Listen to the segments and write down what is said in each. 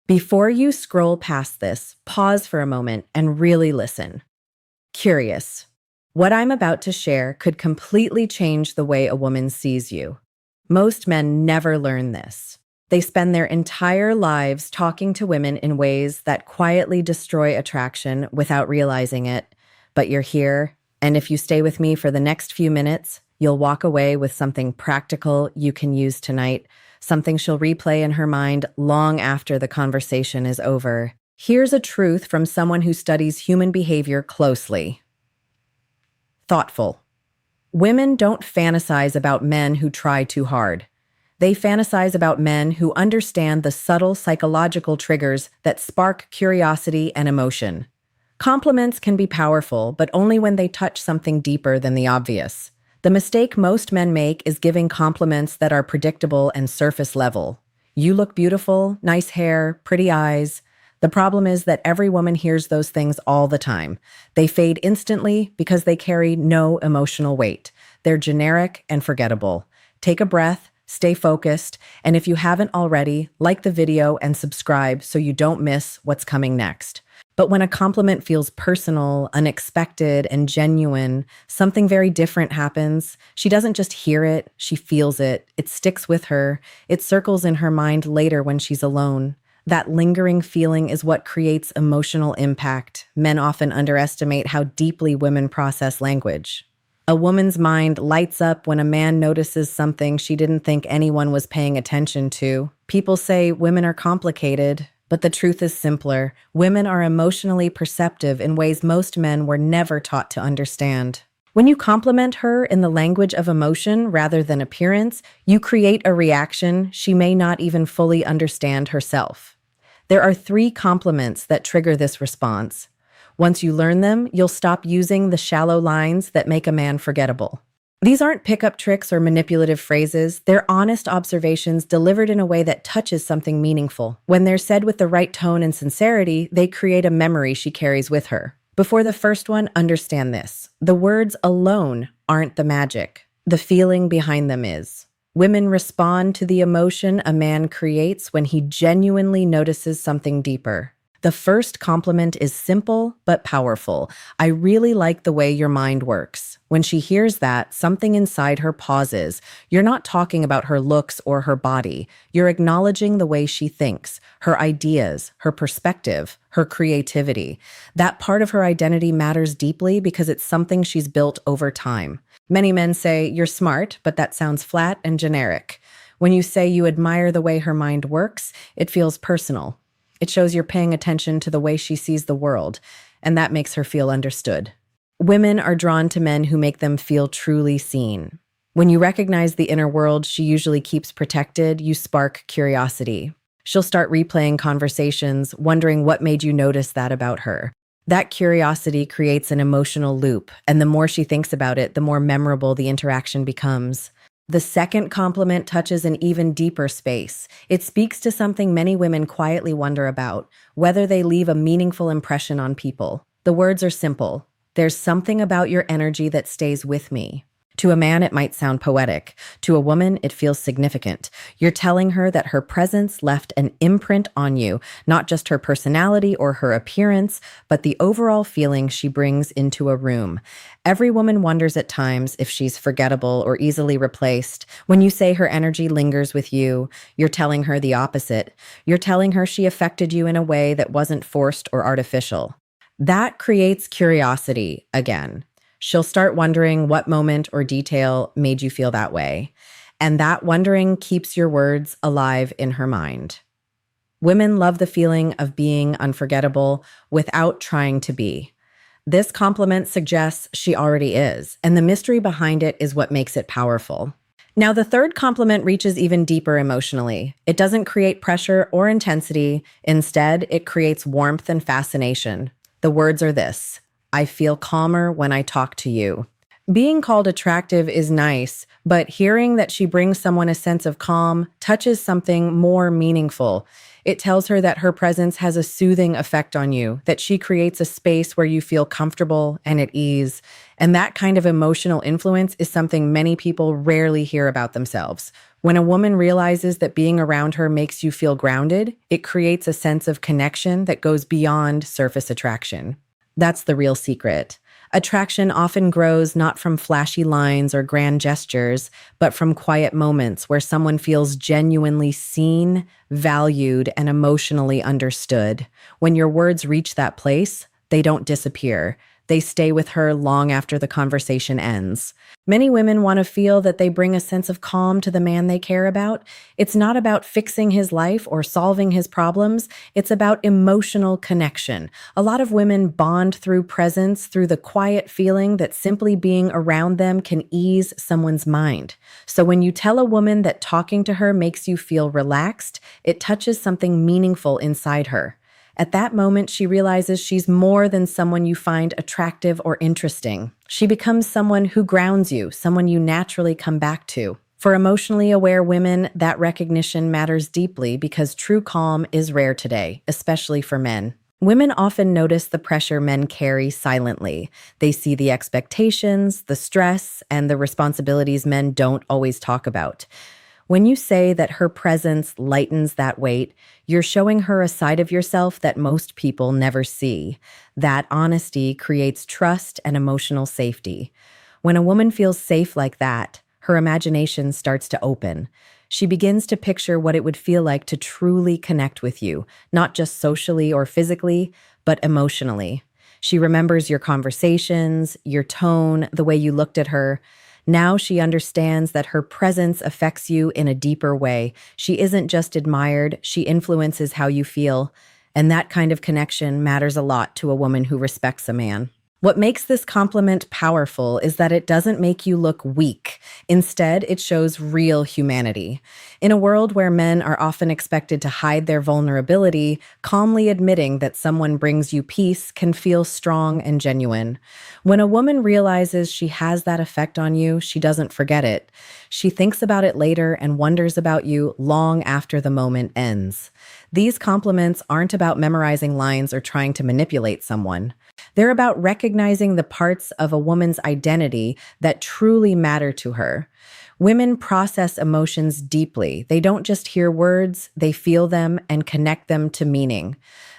Before you scroll past this, pause for a moment and really listen. Curious. What I'm about to share could completely change the way a woman sees you. Most men never learn this. They spend their entire lives talking to women in ways that quietly destroy attraction without realizing it. But you're here, and if you stay with me for the next few minutes, you'll walk away with something practical you can use tonight, something she'll replay in her mind long after the conversation is over. Here's a truth from someone who studies human behavior closely. Thoughtful. Women don't fantasize about men who try too hard. They fantasize about men who understand the subtle psychological triggers that spark curiosity and emotion. Compliments can be powerful, but only when they touch something deeper than the obvious. The mistake most men make is giving compliments that are predictable and surface level. You look beautiful, nice hair, pretty eyes. The problem is that every woman hears those things all the time. They fade instantly because they carry no emotional weight. They're generic and forgettable. Take a breath, stay focused, and if you haven't already, like the video and subscribe so you don't miss what's coming next. But when a compliment feels personal, unexpected, and genuine, something very different happens. She doesn't just hear it, she feels it. It sticks with her. It circles in her mind later when she's alone. That lingering feeling is what creates emotional impact. Men often underestimate how deeply women process language. A woman's mind lights up when a man notices something she didn't think anyone was paying attention to. People say women are complicated, but the truth is simpler. Women are emotionally perceptive in ways most men were never taught to understand. When you compliment her in the language of emotion rather than appearance, you create a reaction she may not even fully understand herself. There are 3 compliments that trigger this response. Once you learn them, you'll stop using the shallow lines that make a man forgettable. These aren't pickup tricks or manipulative phrases. They're honest observations delivered in a way that touches something meaningful. When they're said with the right tone and sincerity, they create a memory she carries with her. Before the first one, understand this. The words alone aren't the magic. The feeling behind them is. Women respond to the emotion a man creates when he genuinely notices something deeper. The first compliment is simple but powerful. I really like the way your mind works. When she hears that, something inside her pauses. You're not talking about her looks or her body. You're acknowledging the way she thinks, her ideas, her perspective, her creativity. That part of her identity matters deeply because it's something she's built over time. Many men say, "You're smart," but that sounds flat and generic. When you say you admire the way her mind works, it feels personal. It shows you're paying attention to the way she sees the world, and that makes her feel understood. Women are drawn to men who make them feel truly seen. When you recognize the inner world she usually keeps protected, you spark curiosity. She'll start replaying conversations, wondering what made you notice that about her. That curiosity creates an emotional loop, and the more she thinks about it, the more memorable the interaction becomes. The second compliment touches an even deeper space. It speaks to something many women quietly wonder about, whether they leave a meaningful impression on people. The words are simple. There's something about your energy that stays with me. To a man, it might sound poetic. To a woman, it feels significant. You're telling her that her presence left an imprint on you, not just her personality or her appearance, but the overall feeling she brings into a room. Every woman wonders at times if she's forgettable or easily replaced. When you say her energy lingers with you, you're telling her the opposite. You're telling her she affected you in a way that wasn't forced or artificial. That creates curiosity again. She'll start wondering what moment or detail made you feel that way. And that wondering keeps your words alive in her mind. Women love the feeling of being unforgettable without trying to be. This compliment suggests she already is, and the mystery behind it is what makes it powerful. Now, the third compliment reaches even deeper emotionally. It doesn't create pressure or intensity. Instead, it creates warmth and fascination. The words are this: I feel calmer when I talk to you. Being called attractive is nice, but hearing that she brings someone a sense of calm touches something more meaningful. It tells her that her presence has a soothing effect on you, that she creates a space where you feel comfortable and at ease. And that kind of emotional influence is something many people rarely hear about themselves. When a woman realizes that being around her makes you feel grounded, it creates a sense of connection that goes beyond surface attraction. That's the real secret. Attraction often grows not from flashy lines or grand gestures, but from quiet moments where someone feels genuinely seen, valued, and emotionally understood. When your words reach that place, they don't disappear. They stay with her long after the conversation ends. Many women want to feel that they bring a sense of calm to the man they care about. It's not about fixing his life or solving his problems. It's about emotional connection. A lot of women bond through presence, through the quiet feeling that simply being around them can ease someone's mind. So when you tell a woman that talking to her makes you feel relaxed, it touches something meaningful inside her. At that moment, she realizes she's more than someone you find attractive or interesting. She becomes someone who grounds you, someone you naturally come back to. For emotionally aware women, that recognition matters deeply because true calm is rare today, especially for men. Women often notice the pressure men carry silently. They see the expectations, the stress, and the responsibilities men don't always talk about. When you say that her presence lightens that weight, you're showing her a side of yourself that most people never see. That honesty creates trust and emotional safety. When a woman feels safe like that, her imagination starts to open. She begins to picture what it would feel like to truly connect with you, not just socially or physically, but emotionally. She remembers your conversations, your tone, the way you looked at her. Now she understands that her presence affects you in a deeper way. She isn't just admired, she influences how you feel. And that kind of connection matters a lot to a woman who respects a man. What makes this compliment powerful is that it doesn't make you look weak. Instead, it shows real humanity. In a world where men are often expected to hide their vulnerability, calmly admitting that someone brings you peace can feel strong and genuine. When a woman realizes she has that effect on you, she doesn't forget it. She thinks about it later and wonders about you long after the moment ends. These compliments aren't about memorizing lines or trying to manipulate someone. They're about recognizing the parts of a woman's identity that truly matter to her. Women process emotions deeply. They don't just hear words, they feel them and connect them to meaning.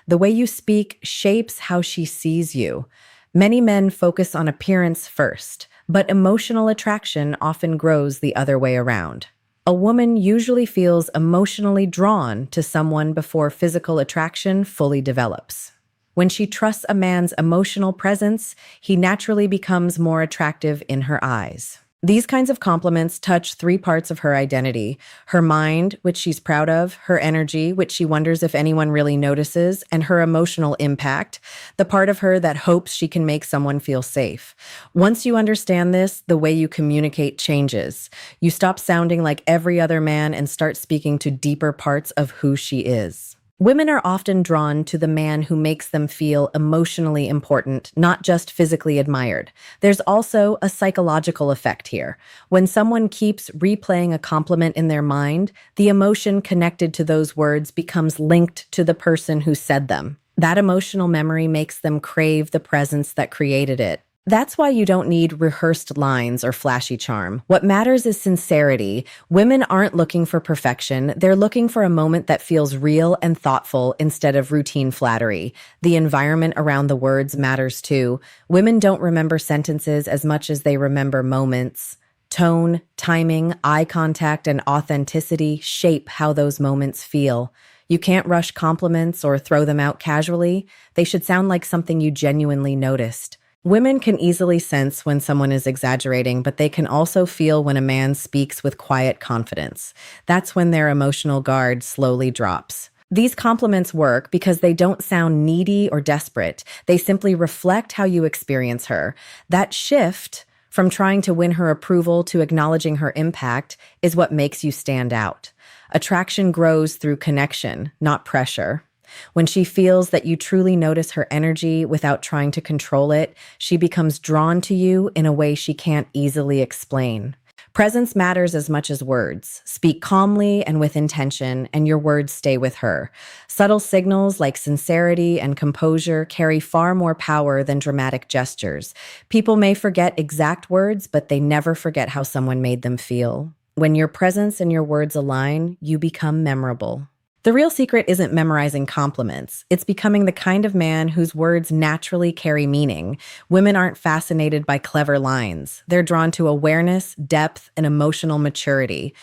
The way you speak shapes how she sees you. Many men focus on appearance first, but emotional attraction often grows the other way around. A woman usually feels emotionally drawn to someone before physical attraction fully develops. When she trusts a man's emotional presence, he naturally becomes more attractive in her eyes. These kinds of compliments touch three parts of her identity: her mind, which she's proud of, her energy, which she wonders if anyone really notices, and her emotional impact, the part of her that hopes she can make someone feel safe. Once you understand this, the way you communicate changes. You stop sounding like every other man and start speaking to deeper parts of who she is. Women are often drawn to the man who makes them feel emotionally important, not just physically admired. There's also a psychological effect here. When someone keeps replaying a compliment in their mind, the emotion connected to those words becomes linked to the person who said them. That emotional memory makes them crave the presence that created it. That's why you don't need rehearsed lines or flashy charm. What matters is sincerity. Women aren't looking for perfection. They're looking for a moment that feels real and thoughtful instead of routine flattery. The environment around the words matters too. Women don't remember sentences as much as they remember moments. Tone, timing, eye contact, and authenticity shape how those moments feel. You can't rush compliments or throw them out casually. They should sound like something you genuinely noticed. Women can easily sense when someone is exaggerating, but they can also feel when a man speaks with quiet confidence. That's when their emotional guard slowly drops. These compliments work because they don't sound needy or desperate. They simply reflect how you experience her. That shift from trying to win her approval to acknowledging her impact is what makes you stand out. Attraction grows through connection, not pressure. When she feels that you truly notice her energy without trying to control it, she becomes drawn to you in a way she can't easily explain. Presence matters as much as words. Speak calmly and with intention, and your words stay with her. Subtle signals like sincerity and composure carry far more power than dramatic gestures. People may forget exact words, but they never forget how someone made them feel. When your presence and your words align, you become memorable. The real secret isn't memorizing compliments. It's becoming the kind of man whose words naturally carry meaning. Women aren't fascinated by clever lines. They're drawn to awareness, depth, and emotional maturity.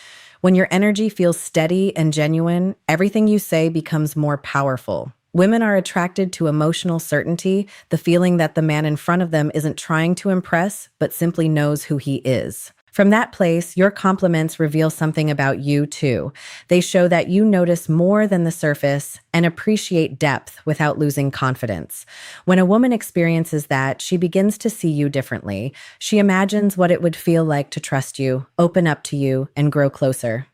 When your energy feels steady and genuine, everything you say becomes more powerful. Women are attracted to emotional certainty, the feeling that the man in front of them isn't trying to impress, but simply knows who he is. From that place, your compliments reveal something about you too. They show that you notice more than the surface and appreciate depth without losing confidence. When a woman experiences that, she begins to see you differently. She imagines what it would feel like to trust you, open up to you, and grow closer.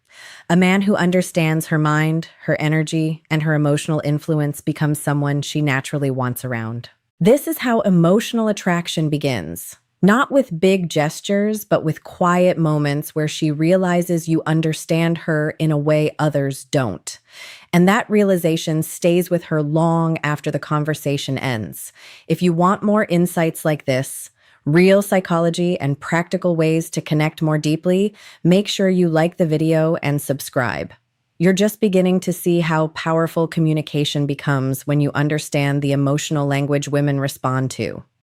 A man who understands her mind, her energy, and her emotional influence becomes someone she naturally wants around. This is how emotional attraction begins. Not with big gestures, but with quiet moments where she realizes you understand her in a way others don't. And that realization stays with her long after the conversation ends. If you want more insights like this, real psychology and practical ways to connect more deeply, make sure you like the video and subscribe. You're just beginning to see how powerful communication becomes when you understand the emotional language women respond to.